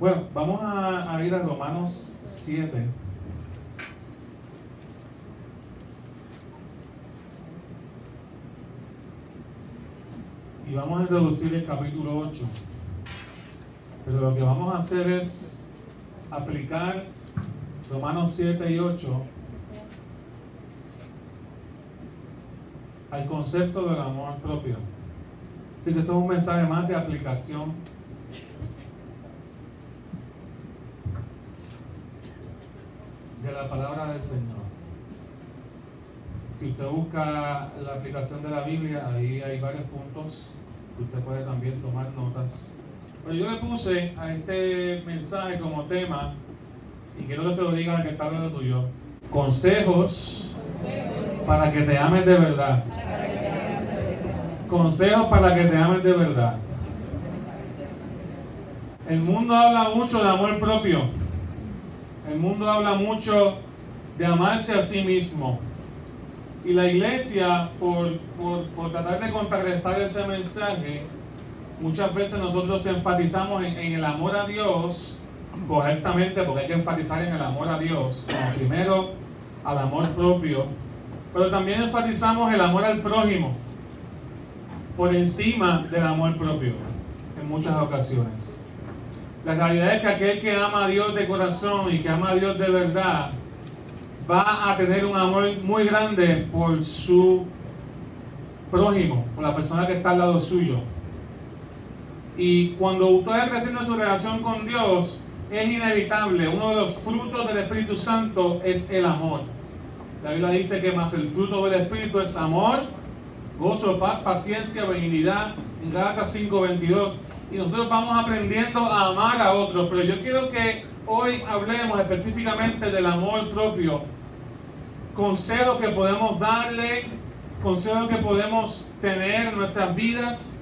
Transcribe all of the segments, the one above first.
Bueno, vamos a ir a Romanos 7. Y vamos a introducir el capítulo 8. Pero lo que vamos a hacer es aplicar Romanos 7 y 8 al concepto del amor propio. Así que esto es un mensaje más de aplicación. De la palabra del Señor. Si usted busca la aplicación de la Biblia, ahí hay varios puntos que usted puede también tomar notas. Pero yo le puse a este mensaje como tema, y quiero que se lo diga al que está hablando tuyo: consejos para que te ames de verdad. Consejos para que te ames de verdad. El mundo habla mucho de amor propio. El mundo habla mucho de amarse a sí mismo. Y la iglesia, por tratar de contrarrestar ese mensaje, muchas veces nosotros enfatizamos en el amor a Dios, correctamente, porque hay que enfatizar en el amor a Dios, como primero al amor propio, pero también enfatizamos el amor al prójimo, por encima del amor propio, en muchas ocasiones. La realidad es que aquel que ama a Dios de corazón y que ama a Dios de verdad va a tener un amor muy grande por su prójimo, por la persona que está al lado suyo. Y cuando usted va creciendo en su relación con Dios, es inevitable. Uno de los frutos del Espíritu Santo es el amor. La Biblia dice que más el fruto del Espíritu es amor, gozo, paz, paciencia, benignidad, en Gálatas 5:22. Y nosotros vamos aprendiendo a amar a otros, pero yo quiero que hoy hablemos específicamente del amor propio. Consejos que podemos darle, consejos que podemos tener en nuestras vidas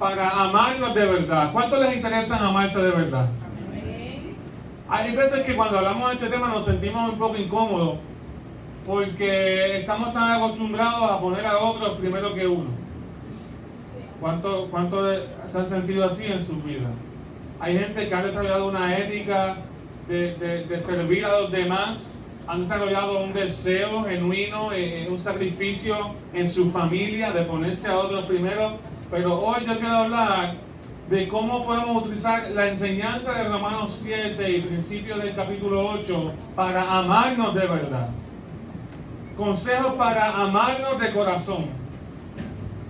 para amarnos de verdad. ¿Cuánto les interesa amarse de verdad? Hay veces que cuando hablamos de este tema nos sentimos un poco incómodos porque estamos tan acostumbrados a poner a otros primero que uno. ¿Cuánto se han sentido así en su vida? Hay gente que ha desarrollado una ética de servir a los demás, han desarrollado un deseo genuino, un sacrificio en su familia, de ponerse a otros primero. Pero hoy yo quiero hablar de cómo podemos utilizar la enseñanza de Romanos 7 y principios del capítulo 8 para amarnos de verdad. Consejos para amarnos de corazón.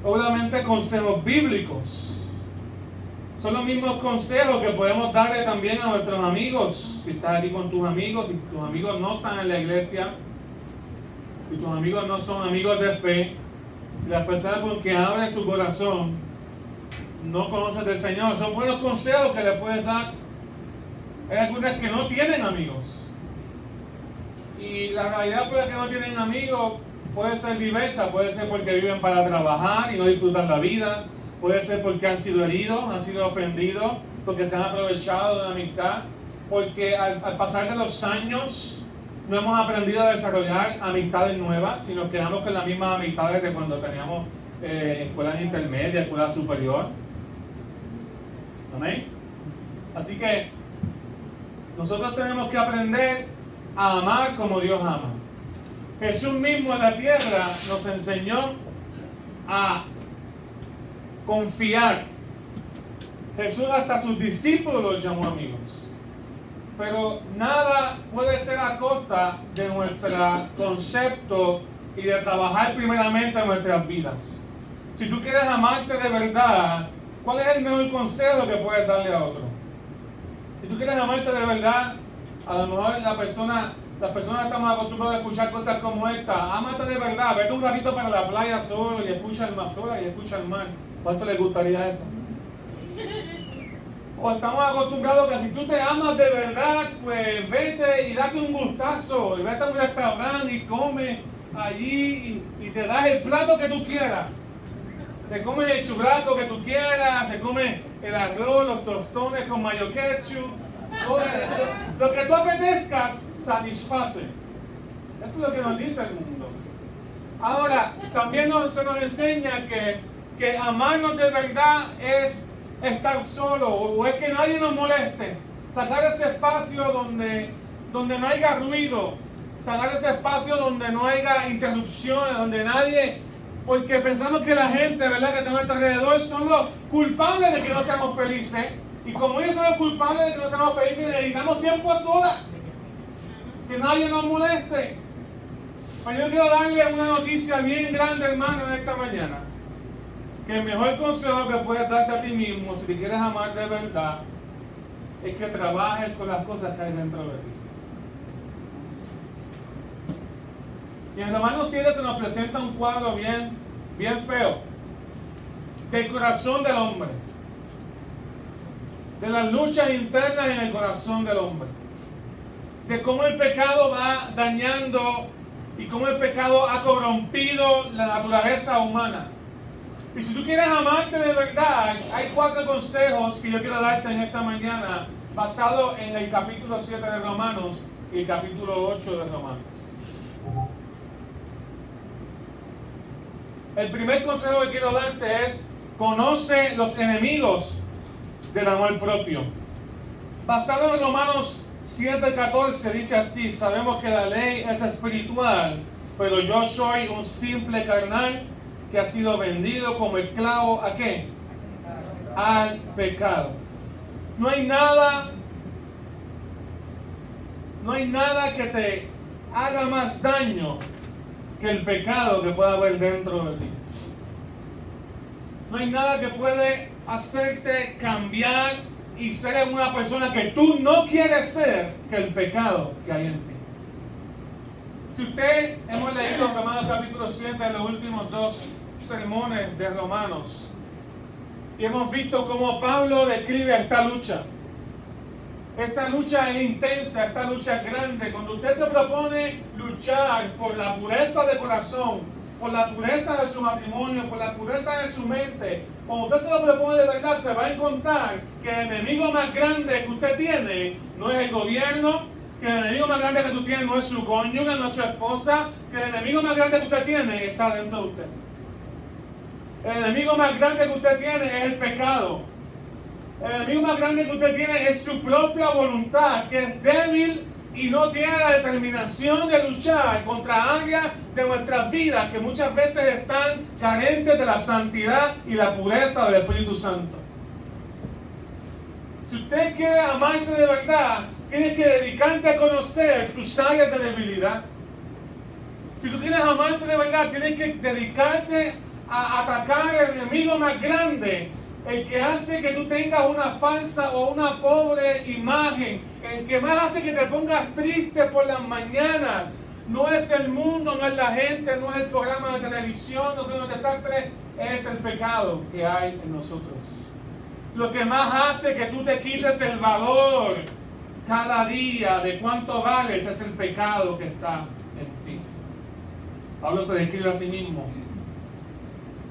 Obviamente consejos bíblicos. Son los mismos consejos que podemos darle también a nuestros amigos. Si estás aquí con tus amigos, si tus amigos no están en la iglesia, si tus amigos no son amigos de fe, si las personas con que abres tu corazón no conocen del Señor, son buenos consejos que le puedes dar. Hay algunas que no tienen amigos. Y la realidad por la que no tienen amigos puede ser diversa, puede ser porque viven para trabajar y no disfrutan la vida, puede ser porque han sido heridos, han sido ofendidos, porque se han aprovechado de una amistad, porque al pasar de los años no hemos aprendido a desarrollar amistades nuevas, sino quedamos con las mismas amistades de cuando teníamos escuela intermedia, escuela superior. ¿Amén? Así que nosotros tenemos que aprender a amar como Dios ama. Jesús mismo en la tierra nos enseñó a confiar. Jesús hasta a sus discípulos los llamó amigos. Pero nada puede ser a costa de nuestro concepto y de trabajar primeramente en nuestras vidas. Si tú quieres amarte de verdad, ¿cuál es el mejor consejo que puedes darle a otro? Si tú quieres amarte de verdad, a lo mejor las personas estamos acostumbradas a escuchar cosas como esta. Ámate de verdad, vete un ratito para la playa solo y escucha el mar sola y escucha el mar. ¿Cuánto les gustaría eso? O estamos acostumbrados que si tú te amas de verdad, pues vete y date un gustazo, y vete a un restaurante y come allí y te das el plato que tú quieras. Te comes el churrasco que tú quieras, te comes el arroz, los tostones con mayo ketchup. Lo que tú apetezcas satisface. Eso es lo que nos dice el mundo. Ahora, también se nos enseña que amarnos de verdad es estar solo, o es que nadie nos moleste. sacar ese espacio donde no haya ruido, sacar ese espacio donde no haya interrupciones, donde nadie, porque pensamos que la gente, ¿verdad?, que está a nuestro alrededor son los culpables de que no seamos felices, y como ellos son los culpables de que no seamos felices, necesitamos tiempo a solas, que nadie nos moleste. Pero yo quiero darle una noticia bien grande, hermano, en esta mañana, que el mejor consejo que puedes darte a ti mismo, si te quieres amar de verdad, es que trabajes con las cosas que hay dentro de ti. Y en Romanos 7 se nos presenta un cuadro bien feo del corazón del hombre, de las luchas internas en el corazón del hombre, de cómo el pecado va dañando y cómo el pecado ha corrompido la naturaleza humana. Y si tú quieres amarte de verdad, hay 4 consejos que yo quiero darte en esta mañana, basado en el capítulo 7 de Romanos y el capítulo 8 de Romanos. El primer consejo que quiero darte es: conoce los enemigos del amor propio. Basado en Romanos 7:14 dice así: sabemos que la ley es espiritual, pero yo soy un simple carnal que ha sido vendido como esclavo ¿a qué? Al pecado. No hay nada que te haga más daño que el pecado que pueda haber dentro de ti. No hay nada que puede hacerte cambiar y ser una persona que tú no quieres ser que el pecado que hay en ti. Si usted, hemos leído Romanos capítulo 7, los últimos 2 sermones de Romanos, y hemos visto cómo Pablo describe esta lucha. Esta lucha es intensa, esta lucha es grande. Cuando usted se propone luchar por la pureza de corazón, por la pureza de su matrimonio, por la pureza de su mente, cuando usted se lo propone de verdad, se va a encontrar que el enemigo más grande que usted tiene no es el gobierno, que el enemigo más grande que tú tienes no es su cónyuge, no es su esposa, que el enemigo más grande que usted tiene está dentro de usted. El enemigo más grande que usted tiene es el pecado. El enemigo más grande que usted tiene es su propia voluntad, que es débil y no tiene la determinación de luchar contra áreas de nuestras vidas que muchas veces están carentes de la santidad y la pureza del Espíritu Santo. Si usted quiere amarse de verdad, tienes que dedicarte a conocer tus áreas de debilidad. Si tú quieres amarte de verdad, tienes que dedicarte a atacar al enemigo más grande, el que hace que tú tengas una falsa o una pobre imagen, el que más hace que te pongas triste por las mañanas. No es el mundo, no es la gente, no es el programa de televisión, no son los desastres, es el pecado que hay en nosotros. Lo que más hace que tú te quites el valor cada día de cuánto vales es el pecado que está en ti. Pablo se describe a sí mismo: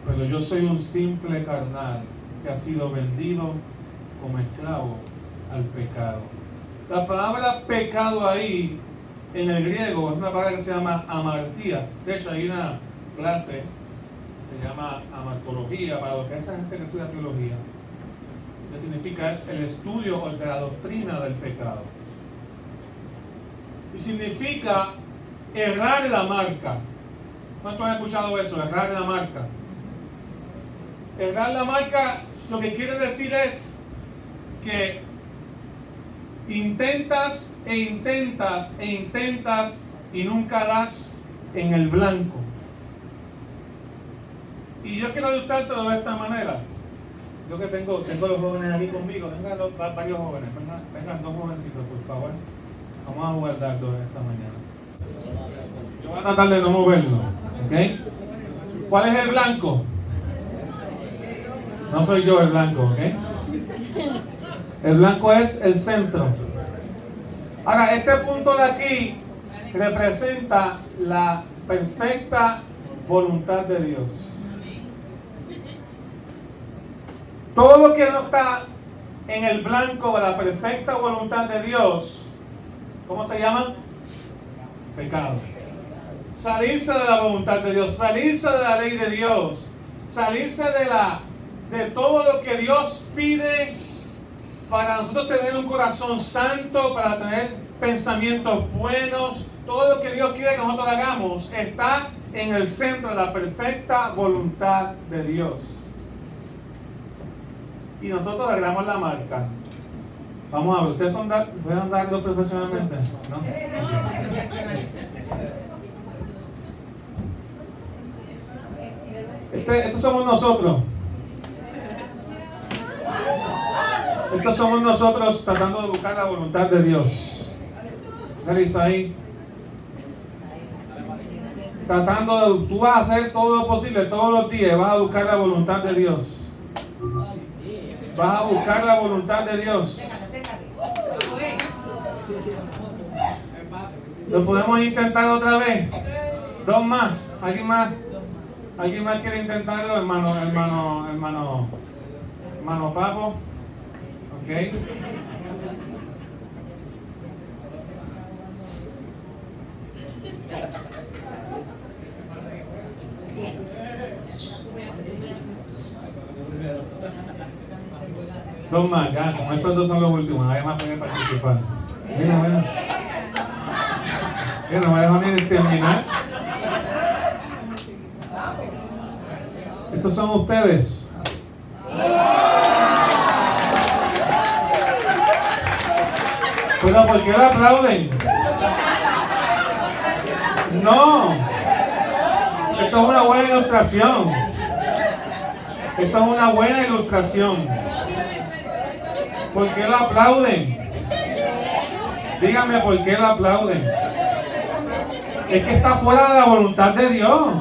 pero yo soy un simple carnal que ha sido vendido como esclavo al pecado. La palabra pecado ahí en el griego es una palabra que se llama amartía. De hecho, hay una clase que se llama amartología para lo que esta gente que estudia teología. Lo que significa es el estudio de la doctrina del pecado. Y significa errar la marca. ¿Cuántos han escuchado eso? Errar la marca. Errar la marca lo que quiere decir es que intentas y nunca das en el blanco. Y yo quiero ilustrárselo de esta manera. Yo que tengo los jóvenes aquí conmigo, vengan varios jóvenes, vengan 2 jovencitos, por favor. Vamos a jugar dardos esta mañana. Yo voy a tratar de no moverlo, ¿ok? ¿Cuál es el blanco? No soy yo el blanco, ¿ok? El blanco es el centro. Ahora, este punto de aquí representa la perfecta voluntad de Dios. Todo lo que no está en el blanco de la perfecta voluntad de Dios, ¿cómo se llama? Pecado. Salirse de la voluntad de Dios, salirse de la ley de Dios, salirse de todo lo que Dios pide para nosotros tener un corazón santo, para tener pensamientos buenos, todo lo que Dios quiere que nosotros hagamos está en el centro de la perfecta voluntad de Dios. Y nosotros logramos la marca. Vamos a ver, ¿ustedes pueden darlo profesionalmente? ¿No? Estos somos nosotros. Estos somos nosotros tratando de buscar la voluntad de Dios. Realiza ahí. Tratando de, tú vas a hacer todo lo posible todos los días, vas a buscar la voluntad de Dios. Vas a buscar la voluntad de Dios. Lo podemos intentar otra vez. Dos más. ¿Alguien más? ¿Alguien más quiere intentarlo? Hermano Papo. Ok. Dos más, ya, como estos dos son los últimos, nadie más puede participar. Mira. No me dejo ni terminar. Estos son ustedes. Pero ¿por qué lo aplauden? No. Esto es una buena ilustración. Esto es una buena ilustración. ¿Por qué lo aplauden? Dígame por qué lo aplauden. Es que está fuera de la voluntad de Dios.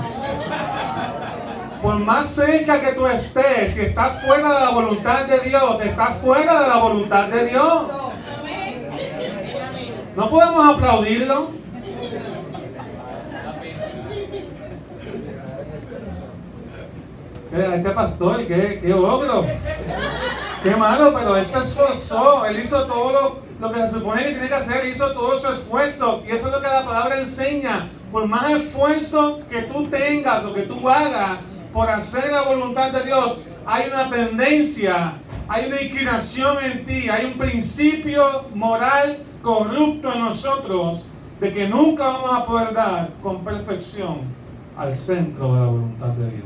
Por más cerca que tú estés, si estás fuera de la voluntad de Dios, estás fuera de la voluntad de Dios. No podemos aplaudirlo. Este pastor, qué ogro. Qué malo, pero él se esforzó. Él hizo todo lo que se supone que tiene que hacer. Hizo todo su esfuerzo. Y eso es lo que la palabra enseña. Por más esfuerzo que tú tengas o que tú hagas por hacer la voluntad de Dios, hay una tendencia, hay una inclinación en ti, hay un principio moral corrupto en nosotros de que nunca vamos a poder dar con perfección al centro de la voluntad de Dios.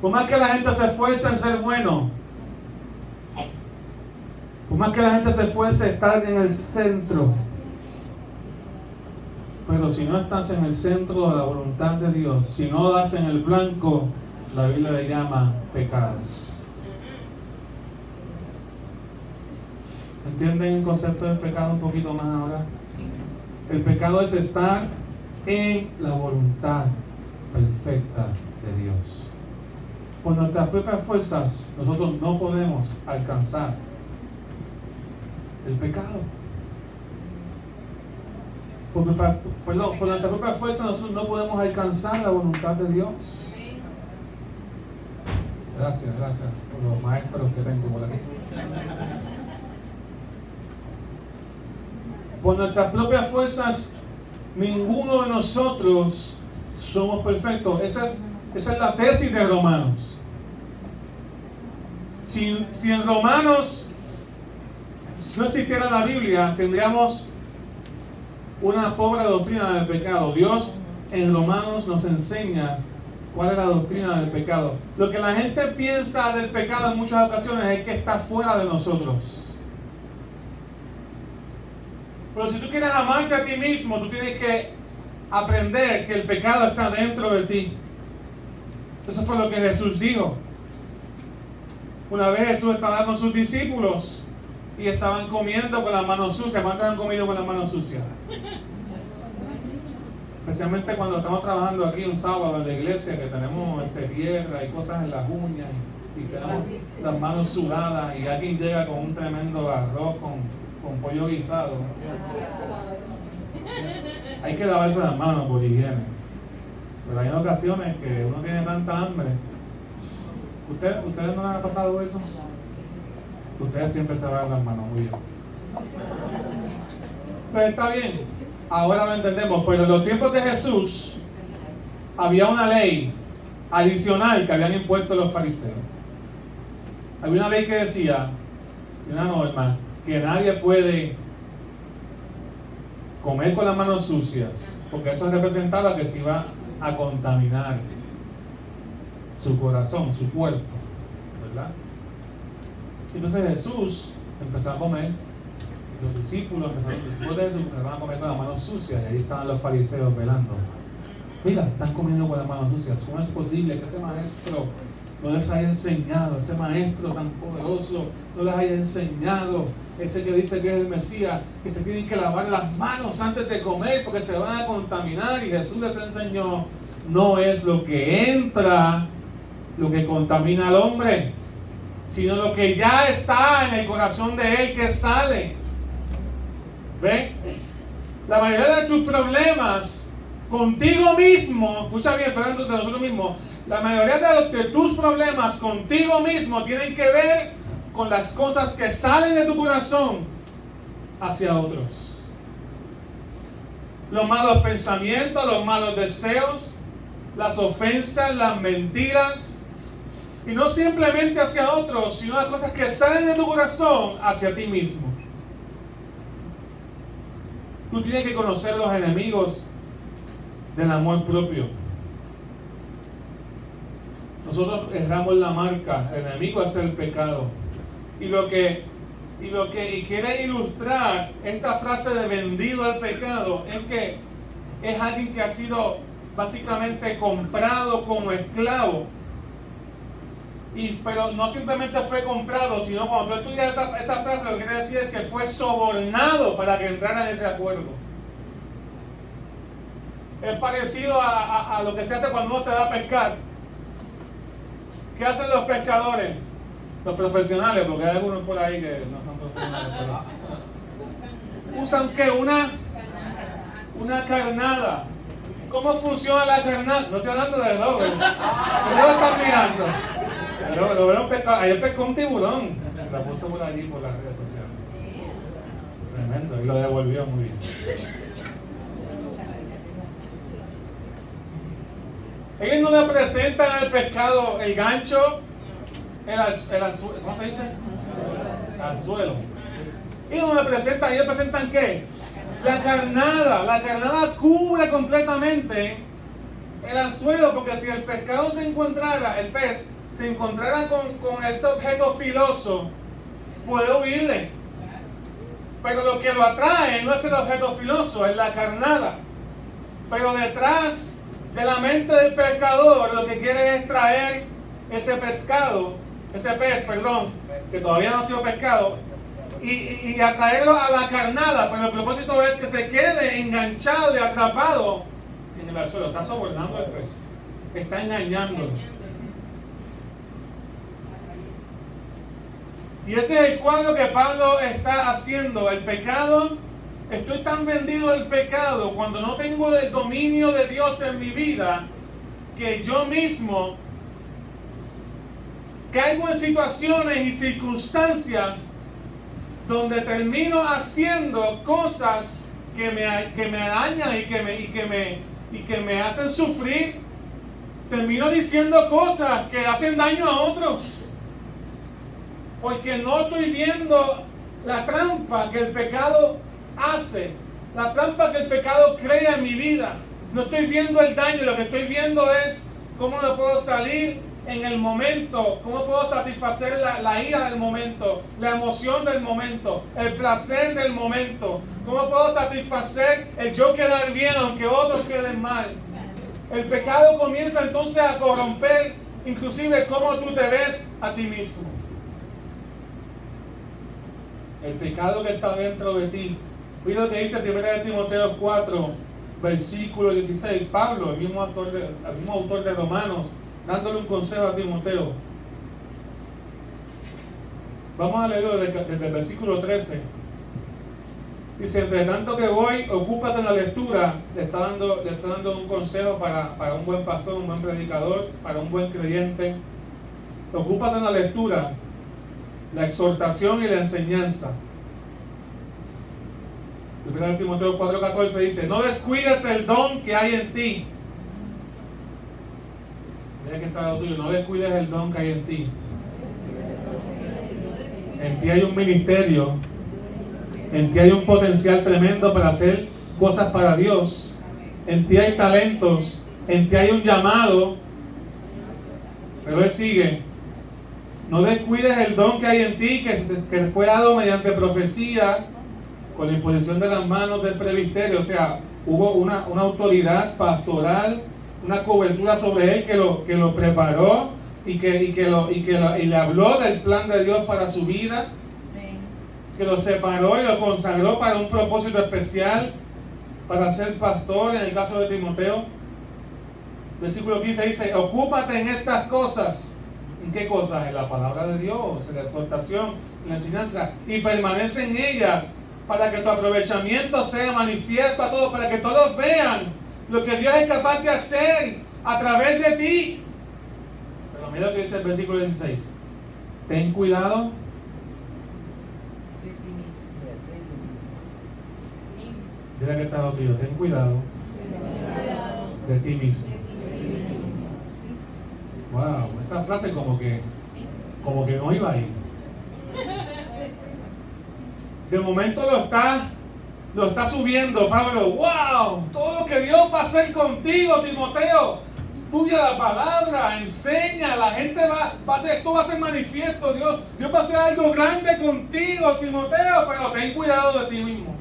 Por más que la gente se esfuerce en ser bueno, por más que la gente se esfuerce en estar en el centro, pero si no estás en el centro de la voluntad de Dios, si no das en el blanco, la Biblia le llama pecado. ¿Entienden el concepto del pecado un poquito más ahora? El pecado es estar en la voluntad perfecta de Dios. Por nuestras propias fuerzas, nosotros no podemos alcanzar el pecado. Por nuestra propia fuerza, nosotros no podemos alcanzar la voluntad de Dios. Gracias por los maestros que tengo por aquí. Por nuestras propias fuerzas, ninguno de nosotros somos perfectos. Esa es la tesis de Romanos. Si en Romanos no existiera la Biblia, tendríamos una pobre doctrina del pecado. Dios en Romanos nos enseña cuál es la doctrina del pecado. Lo que la gente piensa del pecado en muchas ocasiones es que está fuera de nosotros. Pero si tú quieres amarte a ti mismo, tú tienes que aprender que el pecado está dentro de ti. Eso fue lo que Jesús dijo. Una vez Jesús estaba con sus discípulos y estaban comiendo con las manos sucias. ¿Cuántos han comido con las manos sucias? Especialmente cuando estamos trabajando aquí un sábado en la iglesia, que tenemos tierra y cosas en las uñas y tenemos las manos sudadas y alguien llega con un tremendo arroz con pollo guisado. Hay que lavarse las manos por higiene. Pero hay ocasiones que uno tiene tanta hambre. ¿Ustedes no les ha pasado eso? Ustedes siempre se lavan las manos, muy bien. Pues está bien, ahora lo entendemos. Pero en los tiempos de Jesús había una ley adicional que habían impuesto los fariseos. había una ley que decía, una norma, que nadie puede comer con las manos sucias, porque eso representaba que se iba a contaminar su corazón, su cuerpo, ¿verdad? Entonces Jesús empezó a comer, los discípulos de Jesús empezaron a comer con las manos sucias, y ahí estaban los fariseos velando. Mira, están comiendo con las manos sucias. ¿Cómo es posible que ese maestro no les haya enseñado, ese maestro tan poderoso no les haya enseñado, ese que dice que es el Mesías, que se tienen que lavar las manos antes de comer porque se van a contaminar? Y Jesús les enseñó, no es lo que entra lo que contamina al hombre, sino lo que ya está en el corazón de él que sale. ¿Ven? La mayoría de tus problemas contigo mismo, escucha bien, estoy hablando de nosotros mismos, la mayoría de tus problemas contigo mismo tienen que ver con las cosas que salen de tu corazón hacia otros. Los malos pensamientos, los malos deseos, las ofensas, las mentiras. Y no simplemente hacia otros, sino las cosas que salen de tu corazón hacia ti mismo. Tú tienes que conocer los enemigos del amor propio. Nosotros erramos la marca, el enemigo es el pecado. Y quiere ilustrar esta frase de vendido al pecado, es que es alguien que ha sido básicamente comprado como esclavo. Pero no simplemente fue comprado, sino cuando tú estudias esa frase, lo que quiere decir es que fue sobornado para que entrara en ese acuerdo. Es parecido a lo que se hace cuando uno se va a pescar. ¿Qué hacen los pescadores? Los profesionales, porque hay algunos por ahí que no son profesionales. Pero usan ¿qué? Una carnada. ¿Cómo funciona la carnada? No estoy hablando de Robert. ¿Qué lo están mirando? Lo veo pescado. Ayer pescó un tiburón. La puso por allí por las redes sociales. Tremendo. Y lo devolvió muy bien. Ellos no le presentan al pescado el gancho, el anzuelo. ¿Cómo se dice? Anzuelo. Ellos no le presentan, ellos presentan ¿qué? La carnada. La carnada cubre completamente el anzuelo, porque si el pescado se encontrara, el pez se encontrara con ese objeto filoso, puede huirle. Pero lo que lo atrae no es el objeto filoso, es la carnada. Pero detrás de la mente del pescador, lo que quiere es traer ese pez, que todavía no ha sido pescado, y atraerlo a la carnada, pero el propósito es que se quede enganchado y atrapado en el anzuelo. Está sobornando al pez, está engañándolo. Y ese es el cuadro que Pablo está haciendo. El pecado, estoy tan vendido al pecado cuando no tengo el dominio de Dios en mi vida, que yo mismo caigo en situaciones y circunstancias donde termino haciendo cosas que me dañan y que me hacen sufrir. Termino diciendo cosas que hacen daño a otros, porque no estoy viendo la trampa que el pecado hace, la trampa que el pecado crea en mi vida. No estoy viendo el daño, lo que estoy viendo es cómo no puedo salir en el momento, cómo puedo satisfacer la ira del momento, la emoción del momento, el placer del momento, cómo puedo satisfacer el yo quedar bien aunque otros queden mal. El pecado comienza entonces a corromper inclusive cómo tú te ves a ti mismo. El pecado que está dentro de ti. Mira lo que dice 1 Timoteo 4, versículo 16. Pablo, el mismo autor de Romanos, dándole un consejo a Timoteo. Vamos a leerlo desde el versículo 13. Dice, entre tanto que voy, ocúpate en la lectura. Le está dando un consejo para un buen pastor, un buen predicador, para un buen creyente. Ocúpate en la lectura, la exhortación y la enseñanza. 1 Timoteo 4:14 dice, no descuides el don que hay en ti. Deja que está lo tuyo, no descuides el don que hay en ti. En ti hay un ministerio, en ti hay un potencial tremendo para hacer cosas para Dios, en ti hay talentos, en ti hay un llamado. Pero él sigue: no descuides el don que hay en ti, que fue dado mediante profecía, con la imposición de las manos del presbiterio. O sea, hubo una autoridad pastoral, una cobertura sobre él que lo preparó y le habló del plan de Dios para su vida, que lo separó y lo consagró para un propósito especial, para ser pastor. En el caso de Timoteo, versículo 15 dice: ocúpate en estas cosas. ¿En qué cosas? En la palabra de Dios, en la exhortación, en la enseñanza, y permanece en ellas, para que tu aprovechamiento sea manifiesto a todos, para que todos vean lo que Dios es capaz de hacer a través de ti. Pero mira lo que dice el versículo 16: ten cuidado Dile que está contigo: ten cuidado de ti mismo. Wow, esa frase como que no iba ahí. De momento lo está subiendo Pablo. Wow, todo lo que Dios va a hacer contigo, Timoteo. Estudia la palabra, enseña, la gente va a hacer, esto va a ser manifiesto. Dios va a hacer algo grande contigo, Timoteo, pero ten cuidado de ti mismo.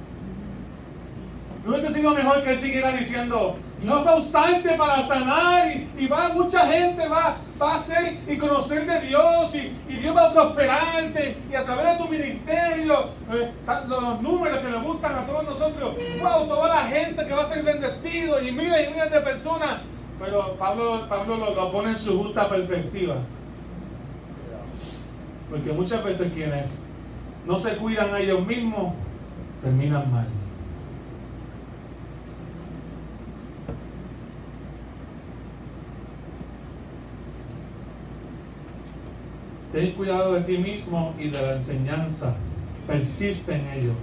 ¿No hubiese sido mejor que él siguiera diciendo: Dios va a usarte para sanar y mucha gente va a hacer y conocer de Dios y Dios va a prosperarte y a través de tu ministerio, los números que nos gustan a todos nosotros, wow, toda la gente que va a ser bendecido y miles de personas? Pero Pablo lo pone en su justa perspectiva, porque muchas veces quienes no se cuidan a ellos mismos terminan mal. Ten cuidado de ti mismo y de la enseñanza. Persiste en ello.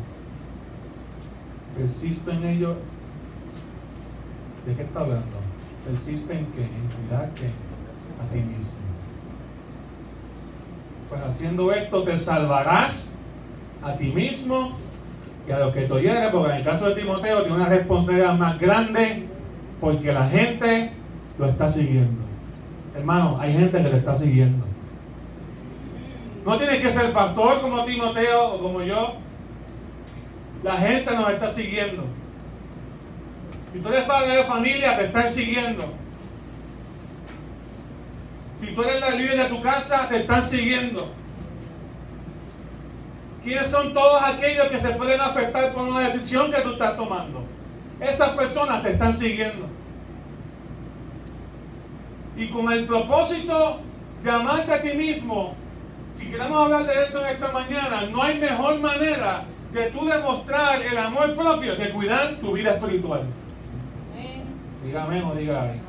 Persiste en ello. ¿De qué está hablando? Persiste en qué? En cuidarte a ti mismo. Pues haciendo esto te salvarás a ti mismo y a los que te oyeren, porque en el caso de Timoteo tiene una responsabilidad más grande, porque la gente lo está siguiendo. Hermano, hay gente que le está siguiendo. No tienes que ser pastor como Timoteo o como yo. La gente nos está siguiendo. Si tú eres padre de familia, te están siguiendo. Si tú eres la líder de tu casa, te están siguiendo. ¿Quiénes son todos aquellos que se pueden afectar por una decisión que tú estás tomando? Esas personas te están siguiendo. Y con el propósito de amarte a ti mismo, si queremos hablar de eso en esta mañana, no hay mejor manera de tú demostrar el amor propio que cuidar tu vida espiritual. Diga amén o diga amén.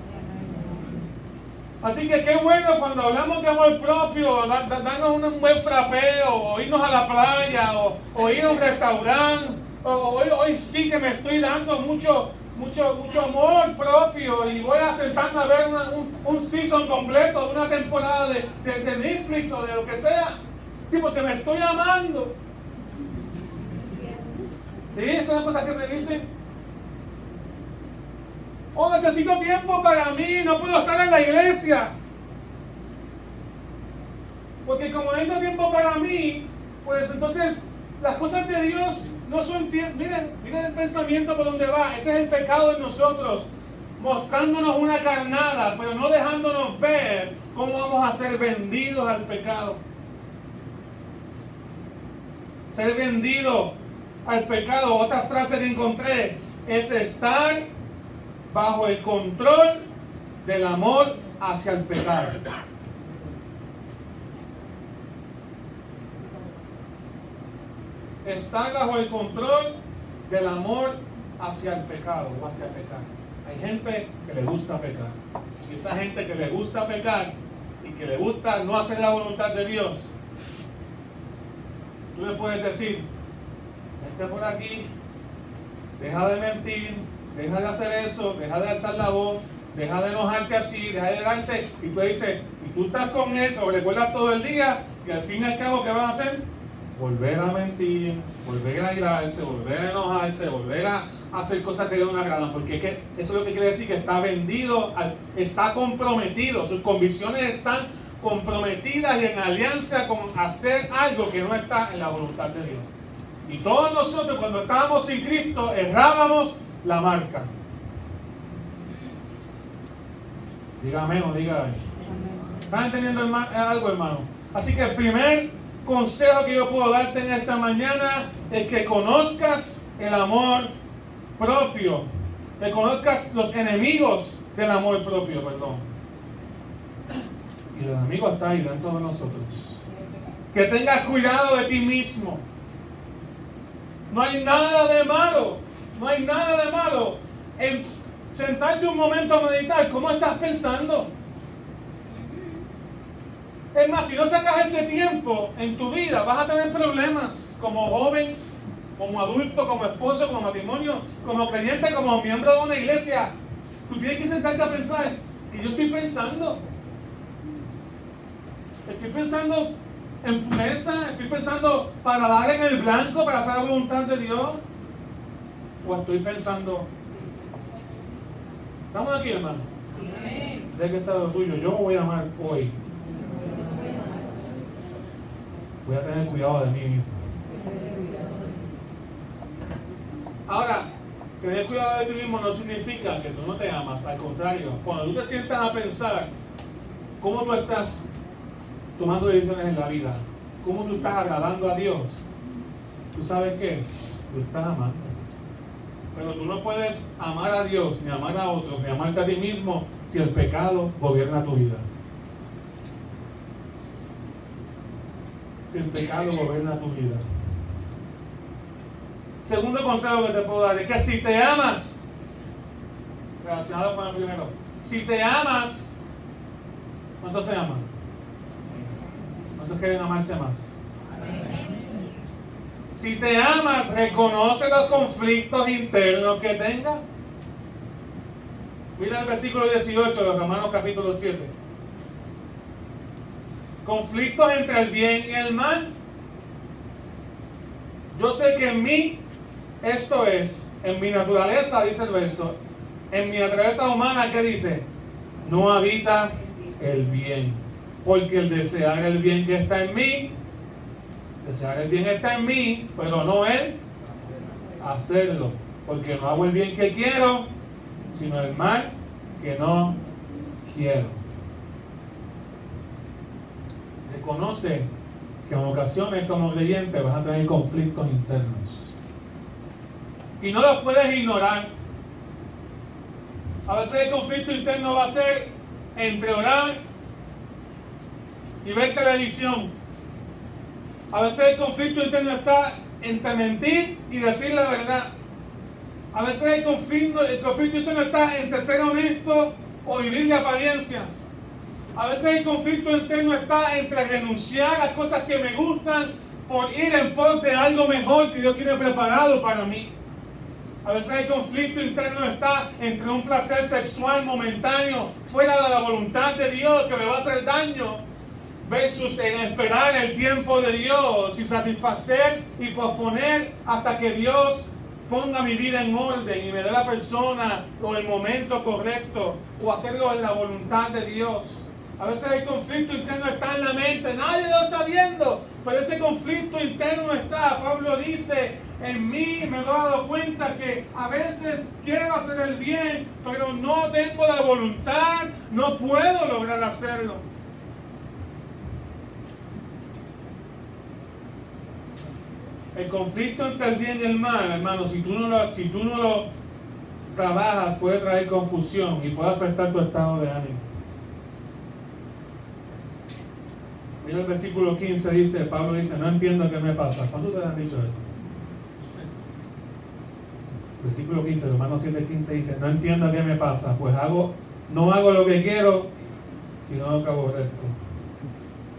Así que qué bueno cuando hablamos de amor propio, darnos un buen frapeo, o irnos a la playa, o ir a un restaurante, hoy sí que me estoy dando mucho amor propio y voy a sentarme a ver un season completo de una temporada de Netflix o de lo que sea. Sí, porque me estoy amando. ¿Sí? Esa es una cosa que me dicen. Necesito tiempo para mí, no puedo estar en la iglesia. Porque como necesito tiempo para mí, pues entonces las cosas de Dios no son tiempo. Miren el pensamiento por donde va. Ese es el pecado de nosotros, mostrándonos una carnada, pero no dejándonos ver cómo vamos a ser vendidos al pecado. Ser vendido al pecado, otra frase que encontré, es estar bajo el control del amor hacia el pecado. Estar bajo el control del amor hacia el pecado o hacia el pecado. Hay gente que le gusta pecar. Y esa gente que le gusta pecar y que le gusta no hacer la voluntad de Dios, tú le puedes decir: vente por aquí, deja de mentir, deja de hacer eso, deja de alzar la voz, deja de enojarte así, deja de darte. Y tú dices, y tú estás con eso, recuerdas todo el día, y al fin y al cabo, ¿qué van a hacer? volver a mentir, volver a airarse, volver a enojarse, volver a hacer cosas que no le agradan, porque es que eso es lo que quiere decir que está vendido, está comprometido, sus convicciones están comprometidas y en alianza con hacer algo que no está en la voluntad de Dios. Y todos nosotros cuando estábamos sin Cristo errábamos la marca. Dígame o dígame. ¿Están entendiendo algo, hermano? Así que el primer consejo que yo puedo darte en esta mañana es que conozcas el amor propio, que conozcas los enemigos del amor propio, perdón. Y el enemigo está ahí dentro de nosotros. Que tengas cuidado de ti mismo. No hay nada de malo, no hay nada de malo en sentarte un momento a meditar. ¿Cómo estás pensando? Es más, si no sacas ese tiempo en tu vida, vas a tener problemas como joven, como adulto, como esposo, como matrimonio, como creyente, como miembro de una iglesia. Tú tienes que sentarte a pensar, ¿qué yo estoy pensando? Estoy pensando en pureza, estoy pensando para dar en el blanco, para hacer la voluntad de Dios, o estoy pensando, ¿estamos aquí, hermano? Sí. ¿De qué está lo tuyo? Yo me voy a amar hoy. Voy a tener cuidado de mí mismo. Ahora, tener cuidado de ti mismo no significa que tú no te amas, al contrario, cuando tú te sientas a pensar cómo tú estás tomando decisiones en la vida, cómo tú estás agradando a Dios, tú sabes qué, tú estás amando. Pero tú no puedes amar a Dios, ni amar a otros, ni amarte a ti mismo si el pecado gobierna tu vida. Si el pecado gobierna tu vida. Segundo consejo que te puedo dar es que si te amas, relacionado con el primero, si te amas, ¿cuántos se aman? ¿Cuántos quieren amarse más? Si te amas, reconoce los conflictos internos que tengas. Mira el versículo 18 de Romanos capítulo 7. Conflictos entre el bien y el mal. Yo sé que en mí, esto es, en mi naturaleza, dice el verso, en mi naturaleza humana, ¿qué dice? No habita el bien. Porque el desear el bien que está en mí, desear el bien está en mí, pero no el hacerlo. Porque no hago el bien que quiero, sino el mal que no quiero. Reconoce que en ocasiones como creyente vas a tener conflictos internos. Y no los puedes ignorar. A veces el conflicto interno va a ser entre orar y ver televisión. A veces el conflicto interno está entre mentir y decir la verdad. A veces el conflicto interno está entre ser honesto o vivir de apariencias. A veces el conflicto interno está entre renunciar a cosas que me gustan por ir en pos de algo mejor que Dios tiene preparado para mí. A veces el conflicto interno está entre un placer sexual momentáneo fuera de la voluntad de Dios que me va a hacer daño versus en esperar el tiempo de Dios y satisfacer y posponer hasta que Dios ponga mi vida en orden y me dé la persona o el momento correcto o hacerlo en la voluntad de Dios. A veces el conflicto interno está en la mente, nadie lo está viendo, pero ese conflicto interno está. Pablo dice, en mí me he dado cuenta que a veces quiero hacer el bien, pero no tengo la voluntad, no puedo lograr hacerlo. El conflicto entre el bien y el mal, hermano, si tú no lo trabajas, puede traer confusión y puede afectar tu estado de ánimo. Mira el versículo 15, Pablo dice, no entiendo qué me pasa. ¿Cuándo te han dicho eso? Versículo 15, Romanos 7:15 dice, no entiendo qué me pasa, pues no hago lo que quiero, sino lo que aborrezco.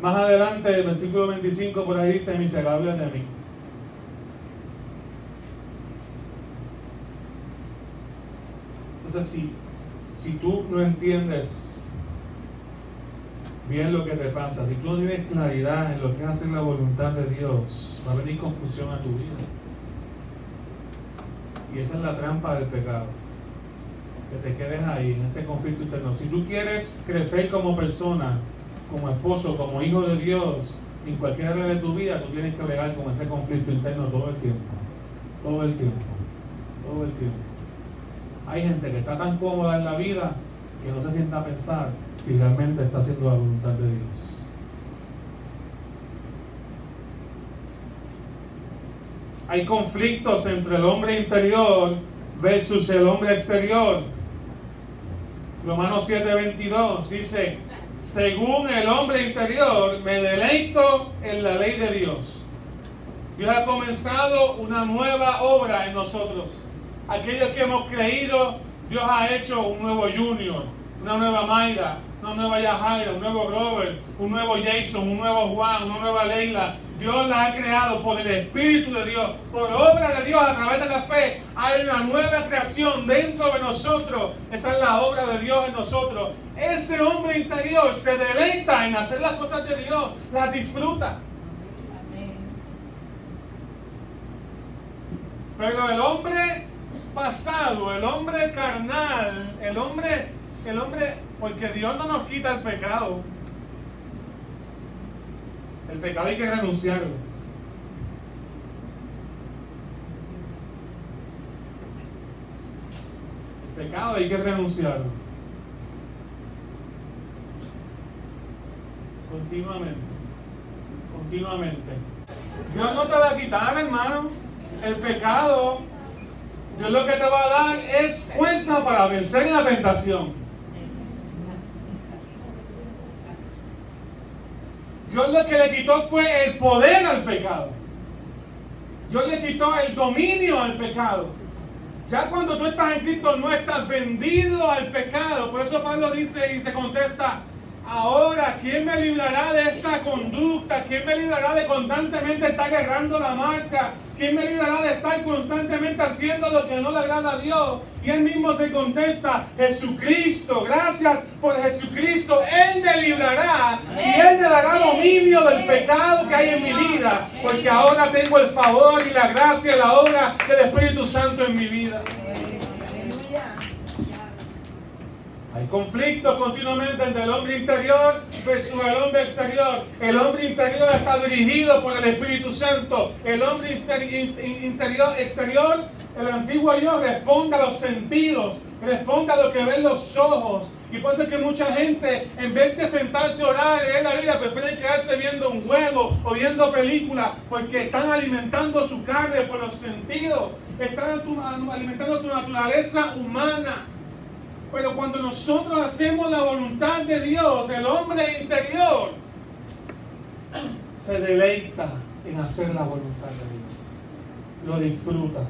Más adelante, el versículo 25 por ahí dice, miserable de mí. Entonces, si tú no entiendes bien lo que te pasa. Si tú no tienes claridad en lo que es hacer la voluntad de Dios, va a venir confusión a tu vida. Y esa es la trampa del pecado, que te quedes ahí en ese conflicto interno. Si tú quieres crecer como persona, como esposo, como hijo de Dios, en cualquier área de tu vida, tú tienes que bregar con ese conflicto interno todo el tiempo. Todo el tiempo. Todo el tiempo. Hay gente que está tan cómoda en la vida que no se sienta a pensar si realmente está haciendo la voluntad de Dios. Hay conflictos entre el hombre interior versus el hombre exterior. Romanos 7:22 dice: según el hombre interior me deleito en la ley de Dios. Dios ha comenzado una nueva obra en nosotros. Aquellos que hemos creído, Dios ha hecho un nuevo Junior, una nueva Mayra, una nueva Yajaira, un nuevo Robert, un nuevo Jason, un nuevo Juan, una nueva Leila. Dios la ha creado por el Espíritu de Dios, por obra de Dios a través de la fe. Hay una nueva creación dentro de nosotros. Esa es la obra de Dios en nosotros. Ese hombre interior se deleita en hacer las cosas de Dios, las disfruta. Pero el hombre pasado, el hombre carnal, el hombre, porque Dios no nos quita el pecado. El pecado hay que renunciarlo. El pecado hay que renunciarlo. Continuamente. Dios no te va a quitar, hermano, el pecado. Dios lo que te va a dar es fuerza para vencer la tentación. Dios lo que le quitó fue el poder al pecado. Dios le quitó el dominio al pecado. Ya cuando tú estás en Cristo no estás vendido al pecado. Por eso Pablo dice y se contesta: ahora, ¿quién me librará de esta conducta? ¿Quién me librará de constantemente estar errando la marca? ¿Quién me librará de estar constantemente haciendo lo que no le agrada a Dios? Y él mismo se contesta: Jesucristo, gracias por Jesucristo, Él me librará y Él me dará dominio del pecado que hay en mi vida, porque ahora tengo el favor y la gracia y la obra del Espíritu Santo en mi vida. Hay conflictos continuamente entre el hombre interior versus el hombre exterior. El hombre interior está dirigido por el Espíritu Santo. El hombre exterior, el antiguo yo, responde a los sentidos, responde a lo que ven los ojos. Y por eso es que mucha gente, en vez de sentarse a orar y leer la Biblia, prefieren quedarse viendo un juego o viendo películas, porque están alimentando su carne por los sentidos, están alimentando su naturaleza humana. Pero cuando nosotros hacemos la voluntad de Dios, el hombre interior se deleita en hacer la voluntad de Dios. Lo disfruta.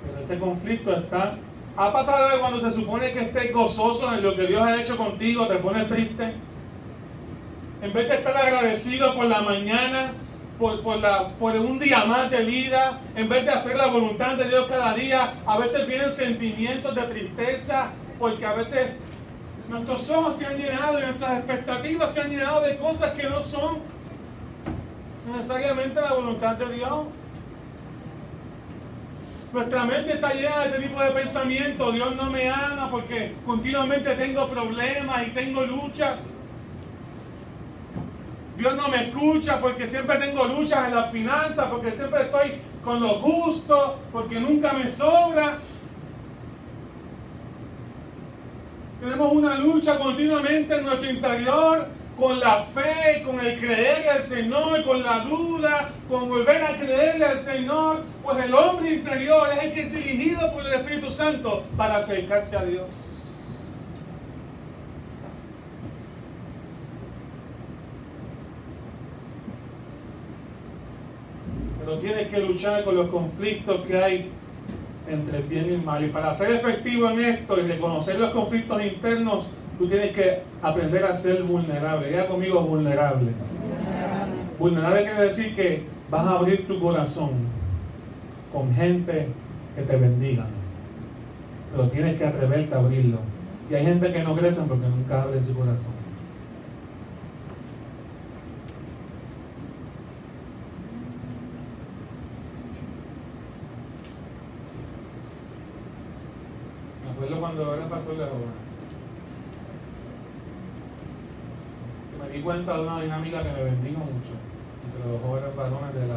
Pero ese conflicto está... ¿Ha pasado que cuando se supone que estés gozoso en lo que Dios ha hecho contigo, te pones triste? En vez de estar agradecido por la mañana, por un día más de vida, en vez de hacer la voluntad de Dios cada día, a veces vienen sentimientos de tristeza, porque a veces nuestros ojos se han llenado y nuestras expectativas se han llenado de cosas que no son necesariamente la voluntad de Dios. Nuestra mente está llena de este tipo de pensamiento: Dios no me ama porque continuamente tengo problemas y tengo luchas. Dios no me escucha porque siempre tengo luchas en las finanzas, porque siempre estoy con lo justo, porque nunca me sobra. Tenemos una lucha continuamente en nuestro interior con la fe, con el creer al Señor, con la duda, con volver a creerle al Señor. Pues el hombre interior es el que es dirigido por el Espíritu Santo para acercarse a Dios. Pero tienes que luchar con los conflictos que hay entre el bien y el mal. Y para ser efectivo en esto y reconocer los conflictos internos, tú tienes que aprender a ser vulnerable. Diga conmigo: vulnerable. Vulnerable quiere decir que vas a abrir tu corazón con gente que te bendiga. Pero tienes que atreverte a abrirlo. Y hay gente que no crecen porque nunca abre su corazón. Me acuerdo cuando era pastor de jóvenes, que me di cuenta de una dinámica que me bendijo mucho entre los jóvenes varones del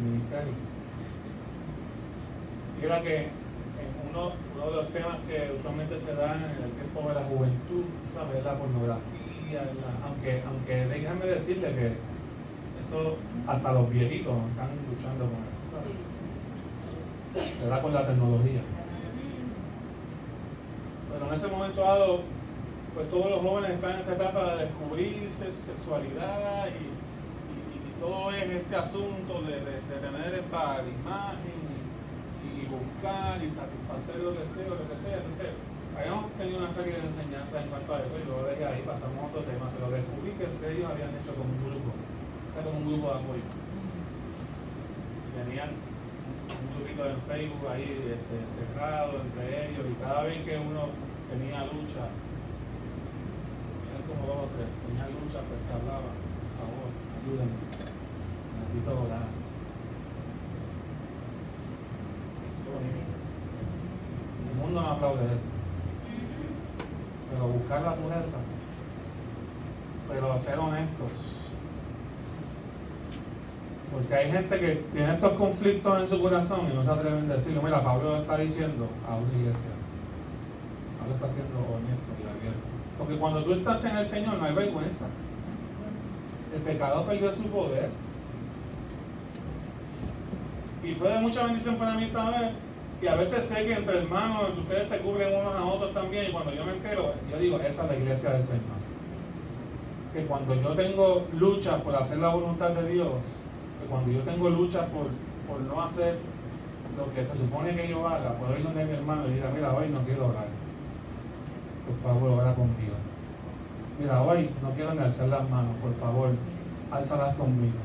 ministerio. Y era que uno de los temas que usualmente se dan en el tiempo de la juventud, ¿sabes? La pornografía, aunque déjame decirle que eso hasta los viejitos están luchando con eso, ¿sabes? ¿Verdad? Con la tecnología. Pero en ese momento dado, pues todos los jóvenes están en esa etapa de descubrirse su sexualidad y todo es este asunto de tener esta imagen y buscar y satisfacer los deseos, lo que sea. Entonces, habíamos tenido una serie de enseñanzas en cuanto a eso y luego de ahí pasamos a otro tema, pero descubrí que entre ellos habían hecho como un grupo, era como un grupo de apoyo. Tenían un grupito en Facebook ahí cerrado entre ellos y cada vez que uno tenía lucha, eran como 2 o 3, tenía lucha, pues se hablaba, por favor, ayúdenme, necesito orar. El mundo no aplaude eso, pero buscar la pureza, pero ser honestos, porque hay gente que tiene estos conflictos en su corazón y no se atreven a decirlo. Mira, Pablo está diciendo a una iglesia, Pablo está siendo honesto y abierto, porque cuando tú estás en el Señor no hay vergüenza. El pecado perdió su poder y fue de mucha bendición para mí saber. Y a veces sé que entre hermanos ustedes se cubren unos a otros también, y cuando yo me entero, yo digo, esa es la iglesia del Señor. Que cuando yo tengo lucha por hacer la voluntad de Dios, que cuando yo tengo lucha por no hacer lo que se supone que yo haga, puedo ir donde mi hermano y diga, mira, hoy no quiero orar, por favor, ora conmigo. Mira, hoy no quiero ni alzar las manos, por favor, álzalas conmigo.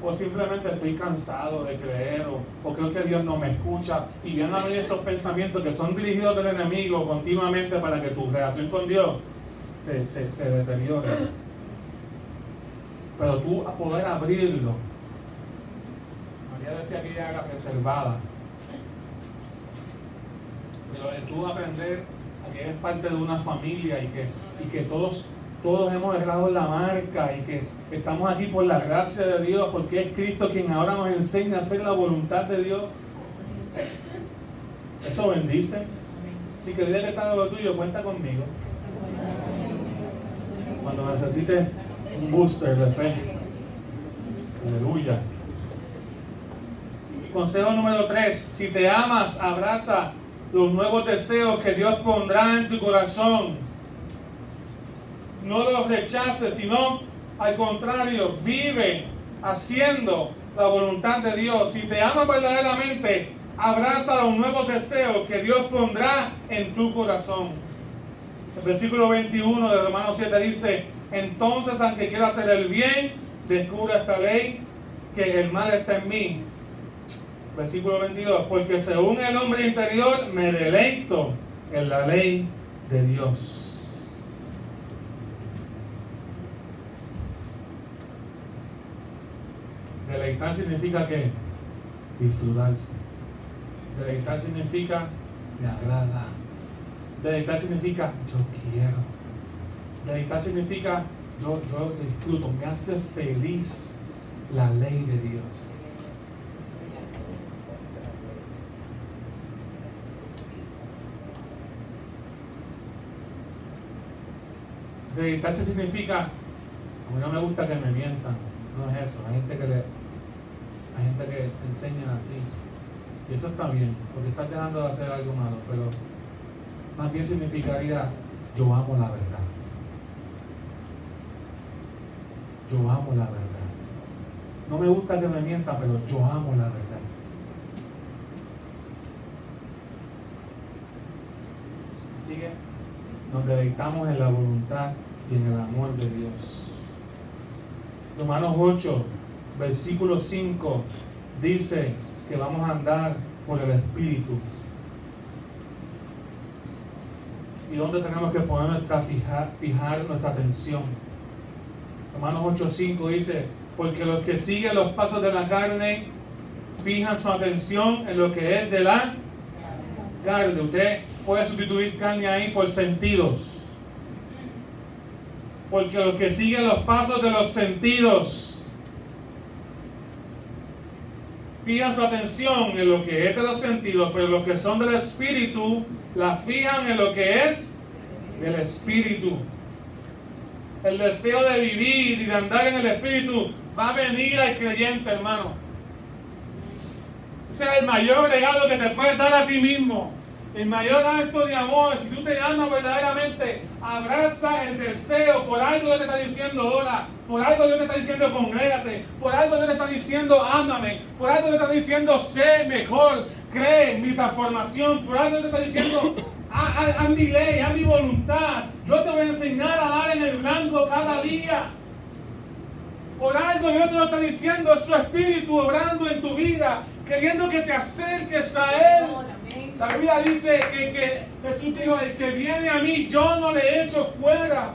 O simplemente estoy cansado de creer, o creo que Dios no me escucha, y vienen a venir esos pensamientos que son dirigidos del enemigo continuamente para que tu relación con Dios se deteriore. Pero tú a poder abrirlo. María decía que ella era reservada, pero tú aprender a que eres parte de una familia y que todos hemos dejado la marca y que estamos aquí por la gracia de Dios, porque es Cristo quien ahora nos enseña a hacer la voluntad de Dios. Eso bendice. Si querías que está de lo tuyo, cuenta conmigo. Cuando necesites un booster de fe. Aleluya. Consejo número 3. Si te amas, abraza los nuevos deseos que Dios pondrá en tu corazón. No los rechaces, sino al contrario, vive haciendo la voluntad de Dios. Si te amas verdaderamente, abraza los nuevos deseos que Dios pondrá en tu corazón. El versículo 21 de Romanos 7 dice, entonces, aunque quiera hacer el bien, descubre esta ley, que el mal está en mí. Versículo 22, porque según el hombre interior me deleito en la ley de Dios. Deleitar significa ¿qué? Disfrutarse. Deleitar significa me agrada. Deleitar significa yo quiero. Deleitar significa yo disfruto, me hace feliz la ley de Dios. Deleitarse significa, a mí no me gusta que me mientan, no es eso. Hay gente que enseñan así, y eso está bien, porque estás dejando de hacer algo malo, pero más bien significaría yo amo la verdad. Yo amo la verdad. No me gusta que me mientan, pero yo amo la verdad. Sigue. Nos deleitamos en la voluntad y en el amor de Dios. Romanos 8, versículo 5 dice que vamos a andar por el Espíritu. y dónde tenemos que poner fijar nuestra atención. Romanos 8:5 dice, porque los que siguen los pasos de la carne fijan su atención en lo que es de la carne. Usted puede sustituir carne ahí por sentidos. Porque los que siguen los pasos de los sentidos fijan su atención en lo que es de los sentidos, pero los que son del Espíritu la fijan en lo que es del Espíritu. El deseo de vivir y de andar en el Espíritu va a venir al creyente, hermano. Ese es el mayor regalo que te puedes dar a ti mismo. El mayor acto de amor. Si tú te amas verdaderamente, abraza el deseo. Por algo Dios te está diciendo ora. Por algo Dios te está diciendo congrégate. Por algo Dios te está diciendo ámame. Por algo Dios te está diciendo sé mejor. Cree en mi transformación. Por algo Dios te está diciendo haz mi ley, haz mi voluntad. Yo te voy a enseñar a dar en el blanco cada día. Por algo Dios te lo está diciendo, es su Espíritu obrando en tu vida, queriendo que te acerques a Él. La Biblia dice que Jesús dijo, el que viene a mí, yo no le echo fuera.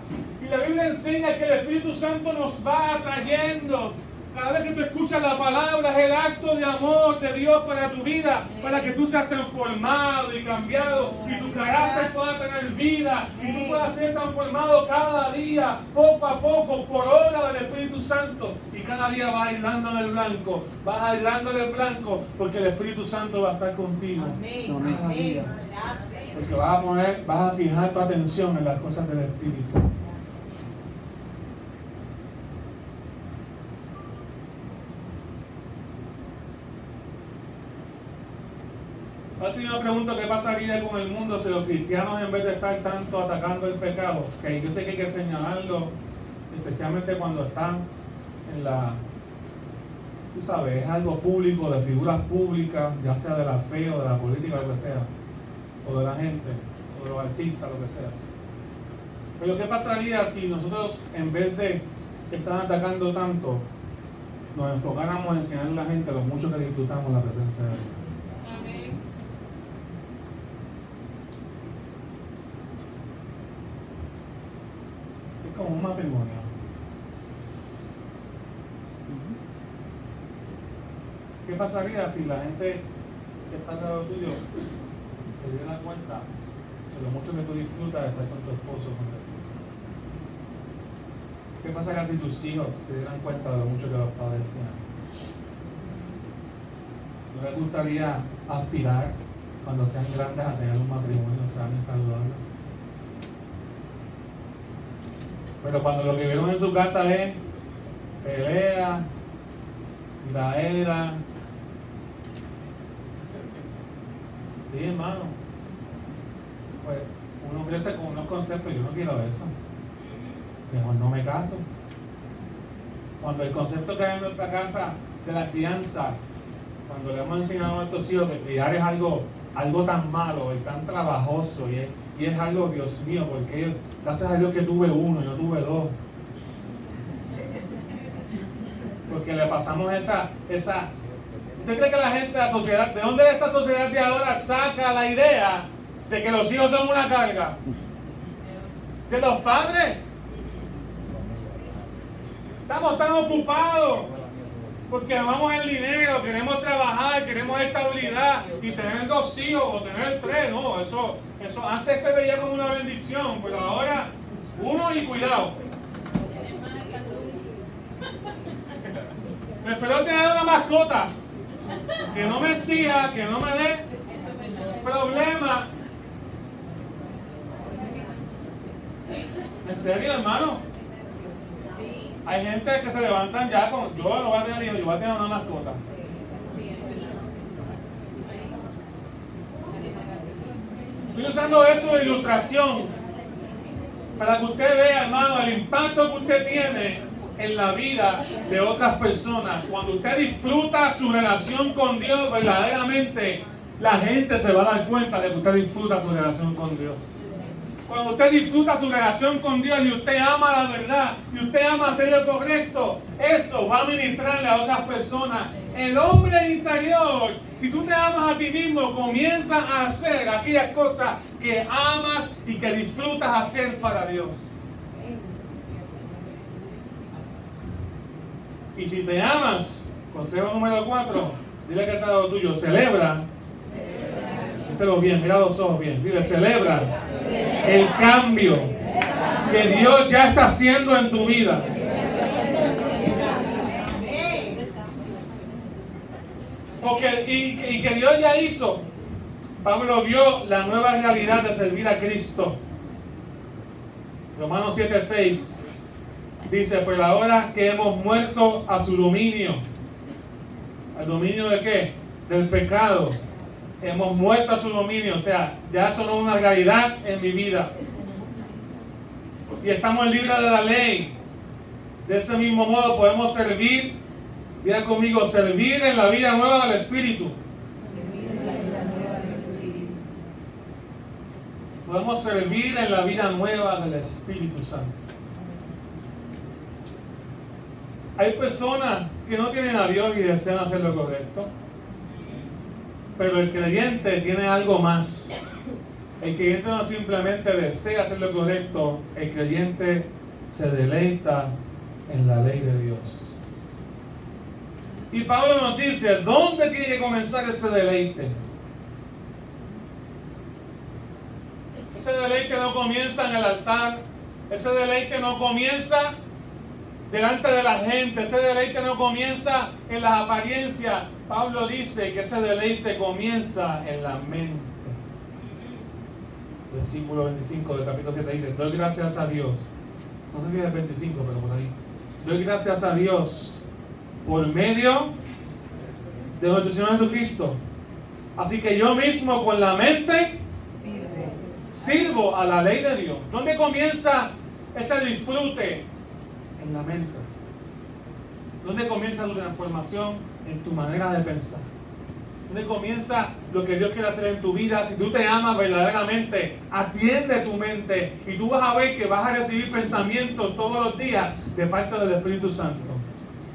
Y la Biblia enseña que el Espíritu Santo nos va atrayendo. Cada vez que tú escuchas la palabra, es el acto de amor de Dios para tu vida, para que tú seas transformado y cambiado, y tu carácter pueda tener vida, y tú puedas ser transformado cada día, poco a poco, por obra del Espíritu Santo. Y cada día vas aislando en el blanco, porque el Espíritu Santo va a estar contigo. Amén. Cada día. Gracias. Porque vas a fijar tu atención en las cosas del Espíritu. Así me pregunto qué pasaría con el mundo si los cristianos, en vez de estar tanto atacando el pecado, que yo sé que hay que señalarlo, especialmente cuando están en tú sabes, es algo público, de figuras públicas, ya sea de la fe o de la política, lo que sea, o de la gente, o de los artistas, lo que sea. Pero ¿qué pasaría si nosotros, en vez de estar atacando tanto, nos enfocáramos en enseñarle a la gente lo mucho que disfrutamos la presencia de Dios? Como un matrimonio. ¿Qué pasaría si la gente que está alrededor tuyo se diera cuenta de lo mucho que tú disfrutas de estar con tu esposo o con tu esposa? ¿Qué pasaría si tus hijos se dieran cuenta de lo mucho que los padres hacían? ¿No les gustaría aspirar cuando sean grandes a tener un matrimonio sano y saludable? Pero cuando lo que vieron en su casa es pelea, tiradera. Sí, hermano. Pues uno crece con unos conceptos, yo no quiero eso. Mejor no me caso. Cuando el concepto que hay en nuestra casa de la crianza, cuando le hemos enseñado a nuestros hijos que criar es algo tan malo y tan trabajoso y es algo, Dios mío, porque gracias a Dios que tuve uno y no tuve dos. Porque le pasamos esa ¿usted cree que la gente de la sociedad, de dónde esta sociedad de ahora saca la idea de que los hijos son una carga? ¿De los padres? Estamos tan ocupados porque amamos el dinero, queremos trabajar, queremos estabilidad y tener 2 hijos o tener 3, no, eso antes se veía como una bendición, pero ahora 1 y cuidado. Prefiero tener una mascota que no me exija, que no me dé problemas. ¿En serio, hermano? Hay gente que se levantan ya con, yo no voy a tener hijos, yo voy a tener una mascota. Estoy usando eso de ilustración para que usted vea, hermano, el impacto que usted tiene en la vida de otras personas. Cuando usted disfruta su relación con Dios verdaderamente, la gente se va a dar cuenta de que usted disfruta su relación con Dios. Cuando usted disfruta su relación con Dios y usted ama la verdad y usted ama hacer lo correcto, eso va a ministrarle a otras personas. El hombre interior, si tú te amas a ti mismo, comienza a hacer aquellas cosas que amas y que disfrutas hacer para Dios. Y si te amas, consejo número 4, dile que está lo tuyo, celebra. Díselo bien, mira los ojos bien. Dile, celebra el cambio que Dios ya está haciendo en tu vida. Y que Dios ya hizo. Pablo vio la nueva realidad de servir a Cristo. Romanos 7:6 dice, pues ahora que hemos muerto a su dominio. ¿Al dominio de qué? Del pecado. Hemos muerto a su dominio, o sea, ya eso no es una realidad en mi vida. Y estamos libres de la ley. De ese mismo modo podemos servir, diga conmigo, servir en la vida nueva del Espíritu. Podemos servir en la vida nueva del Espíritu Santo. Hay personas que no tienen a Dios y desean hacer lo correcto. Pero el creyente tiene algo más. El creyente no simplemente desea hacer lo correcto, el creyente se deleita en la ley de Dios. Y Pablo nos dice, ¿dónde tiene que comenzar ese deleite? Ese deleite no comienza en el altar, ese deleite no comienza delante de la gente, ese deleite no comienza en las apariencias. Pablo dice que ese deleite comienza en la mente. Versículo 25 del capítulo 7 dice, doy gracias a Dios. No sé si es el 25, pero por ahí. Doy gracias a Dios por medio de nuestro Señor Jesucristo. Así que yo mismo con la mente sirvo a la ley de Dios. ¿Dónde comienza ese disfrute? En la mente. ¿Dónde comienza tu transformación? En tu manera de pensar. ¿Dónde comienza lo que Dios quiere hacer en tu vida? Si tú te amas verdaderamente, atiende tu mente y tú vas a ver que vas a recibir pensamientos todos los días de parte del Espíritu Santo.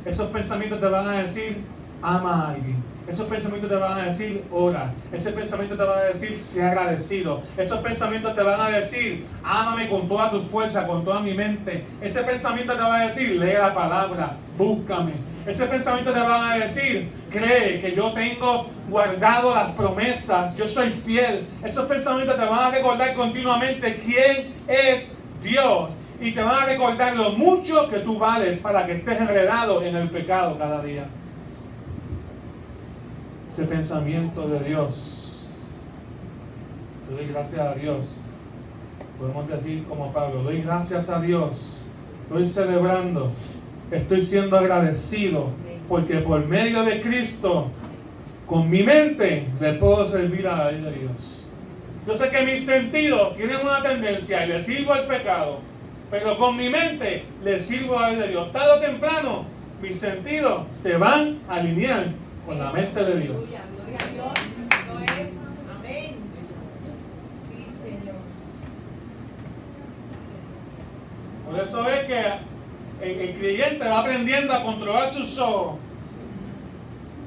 Esos pensamientos te van a decir, ama a alguien. Esos pensamientos te van a decir, ora. Ese pensamiento te va a decir, sea agradecido. Esos pensamientos te van a decir, ámame con toda tu fuerza, con toda mi mente. Ese pensamiento te va a decir, lee la palabra, búscame. Ese pensamiento te va a decir, cree que yo tengo guardado las promesas, yo soy fiel. Esos pensamientos te van a recordar continuamente quién es Dios. Y te van a recordar lo mucho que tú vales para que estés enredado en el pecado cada día. Ese pensamiento de Dios. Doy gracias a Dios. Podemos decir como Pablo, doy gracias a Dios. Estoy celebrando. Estoy siendo agradecido. Porque por medio de Cristo, con mi mente, le puedo servir a la ley de Dios. Yo sé que mis sentidos tienen una tendencia y le sirvo al pecado. Pero con mi mente le sirvo a la ley de Dios. Tarde o temprano, mis sentidos se van a alinear con la mente de Dios. Gloria a Dios. No es. Amén. Sí, Señor. Por eso es que el creyente va aprendiendo a controlar sus ojos.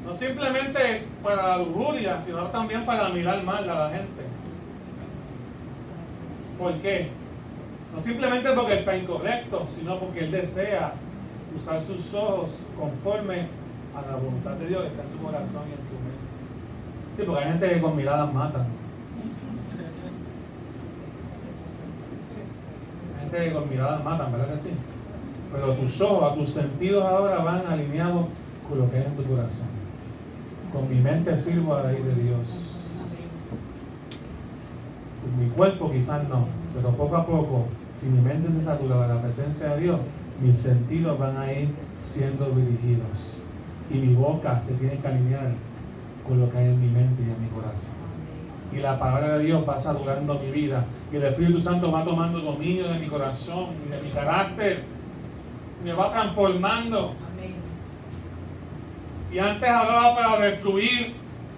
No simplemente para la lujuria, sino también para mirar mal a la gente. ¿Por qué? No simplemente porque está incorrecto, sino porque él desea usar sus ojos conforme a la voluntad de Dios que está en su corazón y en su mente. Sí, porque hay gente que con miradas matan. Hay gente que con miradas matan, ¿verdad que sí? Pero tus ojos, a tus sentidos ahora van alineados con lo que hay en tu corazón. Con mi mente sirvo a la ley de Dios. Con mi cuerpo quizás no, pero poco a poco, si mi mente se satura de la presencia de Dios, mis sentidos van a ir siendo dirigidos. Y mi boca se tiene que alinear con lo que hay en mi mente y en mi corazón. Y la palabra de Dios va saturando mi vida. Y el Espíritu Santo va tomando dominio de mi corazón y de mi carácter. Y me va transformando. Y antes hablaba para destruir,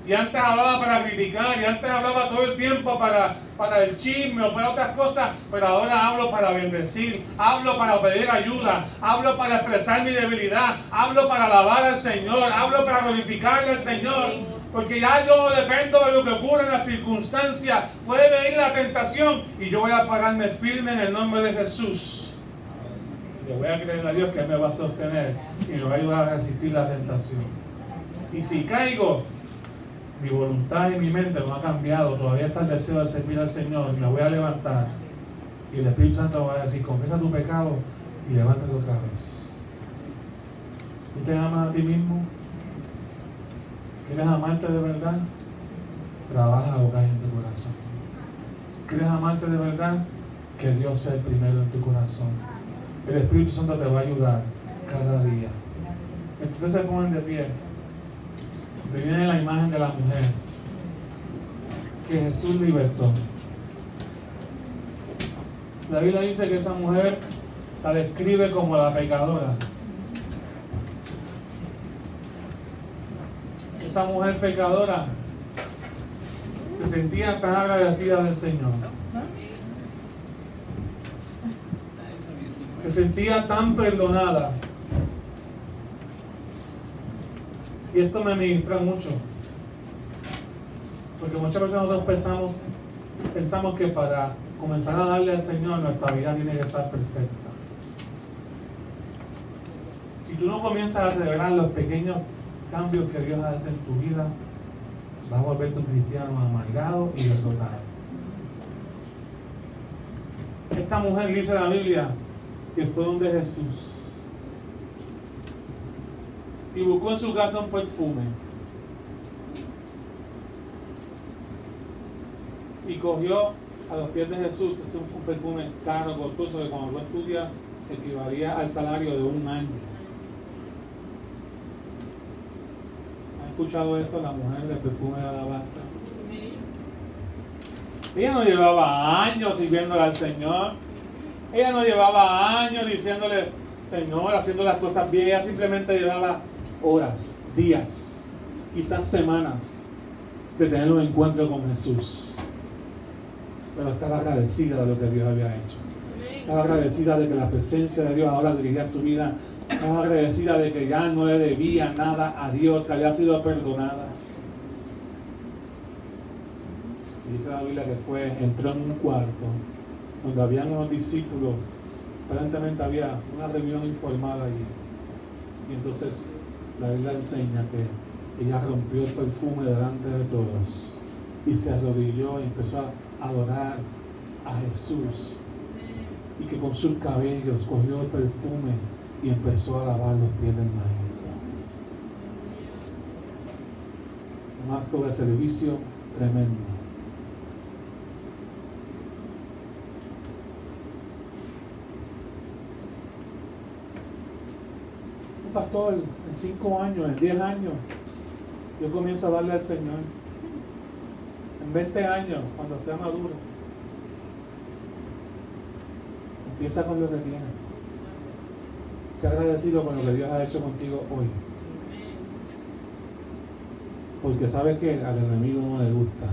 Y antes hablaba para criticar, y antes hablaba todo el tiempo para el chisme o para otras cosas, pero ahora hablo para bendecir, hablo para pedir ayuda, hablo para expresar mi debilidad, hablo para alabar al Señor, hablo para glorificarle al Señor, porque ya yo dependo de lo que ocurre en las circunstancias. Puede venir la tentación y yo voy a pararme firme en el nombre de Jesús. Le voy a creer a Dios que Él me va a sostener y me va a ayudar a resistir la tentación. Y si caigo, mi voluntad y mi mente no ha cambiado, todavía está el deseo de servir al Señor, me voy a levantar y el Espíritu Santo va a decir: confiesa tu pecado y levántate otra vez. ¿Tú te amas a ti mismo? ¿Quieres amarte de verdad? Trabaja lo que hay en tu corazón. ¿Quieres amarte de verdad? Que Dios sea el primero en tu corazón. El Espíritu Santo te va a ayudar cada día. Entonces se ponen de pie. Viene la imagen de la mujer que Jesús libertó. La Biblia dice que esa mujer la describe como la pecadora. Esa mujer pecadora se sentía tan agradecida del Señor, se sentía tan perdonada. Y esto me ministra mucho, porque muchas veces nosotros pensamos que para comenzar a darle al Señor nuestra vida tiene que estar perfecta. Si tú no comienzas a celebrar los pequeños cambios que Dios hace en tu vida, vas a volverte un cristiano amargado y derrotado. Esta mujer, dice la Biblia, que fue donde Jesús y buscó en su casa un perfume y cogió a los pies de Jesús. Es un perfume caro, costoso, que cuando tú estudias equivalía al salario de un año. ¿Has escuchado eso? La mujer del perfume de alabastro. Ella no llevaba años sirviéndole al Señor. Ella no llevaba años diciéndole: Señor, haciendo las cosas bien. Ella simplemente llevaba horas, días, quizás semanas de tener un encuentro con Jesús. Pero estaba agradecida de lo que Dios había hecho. Estaba agradecida de que la presencia de Dios ahora dirigía su vida. Estaba agradecida de que ya no le debía nada a Dios, que había sido perdonada. Y dice la Biblia que entró en un cuarto donde habían unos discípulos. Aparentemente había una reunión informal allí. Y entonces la Biblia enseña que ella rompió el perfume delante de todos y se arrodilló y empezó a adorar a Jesús, y que con sus cabellos cogió el perfume y empezó a lavar los pies del Maestro. Un acto de servicio tremendo. Pastor, en 5 años, en 10 años, yo comienzo a darle al Señor. En 20 años, cuando sea maduro, empieza con lo que tienes. Sé agradecido con lo que Dios ha hecho contigo hoy. Porque sabes que al enemigo no le gusta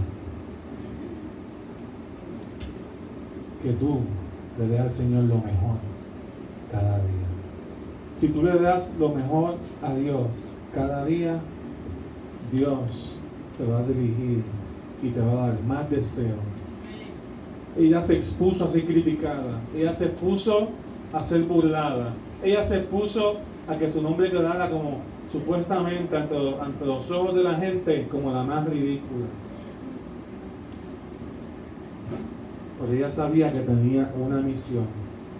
que tú le des al Señor lo mejor cada día. Si tú le das lo mejor a Dios cada día, Dios te va a dirigir y te va a dar más deseo. Ella se expuso a ser criticada, ella se puso a ser burlada, ella se puso a que su nombre quedara como supuestamente ante los ojos de la gente como la más ridícula. Pero ella sabía que tenía una misión.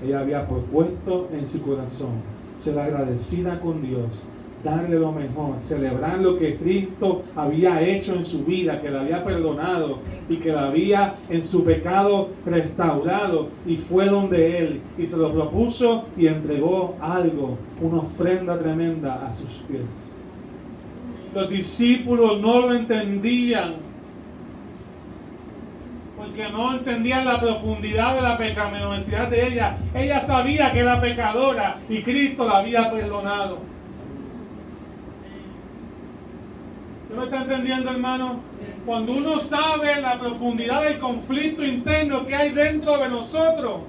Ella había propuesto en su corazón ser agradecida con Dios, darle lo mejor, celebrar lo que Cristo había hecho en su vida, que la había perdonado y que la había en su pecado restaurado, y fue donde Él y se lo propuso y entregó algo, una ofrenda tremenda a sus pies. Los discípulos no lo entendían, porque no entendían la profundidad de la pecaminosidad de ella. Ella sabía que era pecadora y Cristo la había perdonado. ¿Usted me está entendiendo, hermano? Cuando uno sabe la profundidad del conflicto interno que hay dentro de nosotros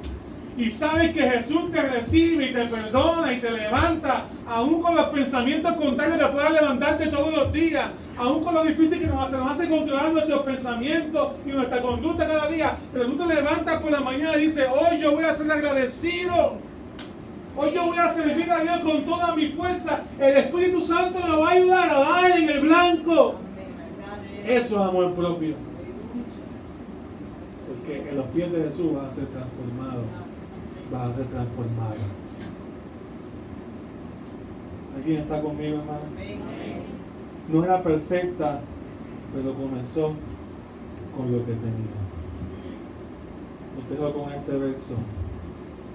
y sabe que Jesús te recibe y te perdona y te levanta, aún con los pensamientos contrarios que puedas levantarte todos los días, aún con lo difícil que nos hace controlar nuestros pensamientos y nuestra conducta cada día, pero tú te levantas por la mañana y dices, hoy yo voy a ser agradecido. Hoy yo voy a servir a Dios con toda mi fuerza. El Espíritu Santo nos va a ayudar a dar en el blanco. Eso es amor propio. Porque en los pies de Jesús vas a ser transformado. Vas a ser transformado. ¿Alguien está conmigo, hermano? No era perfecta, pero comenzó con lo que tenía. Os dejo con este verso.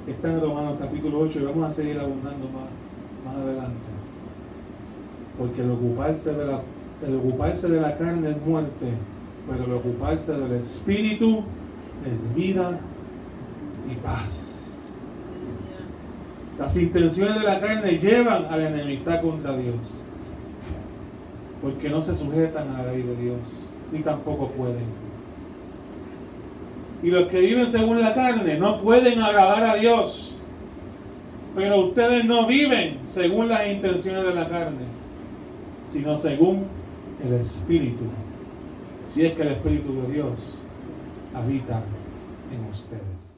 Está en Romanos capítulo 8 y vamos a seguir abundando más adelante. Porque el ocuparse de la carne es muerte, pero el ocuparse del espíritu es vida y paz. Las intenciones de la carne llevan a la enemistad contra Dios, porque no se sujetan a la ley de Dios, ni tampoco pueden. Y los que viven según la carne no pueden agradar a Dios. Pero ustedes no viven según las intenciones de la carne, sino según el Espíritu. Si es que el Espíritu de Dios habita en ustedes.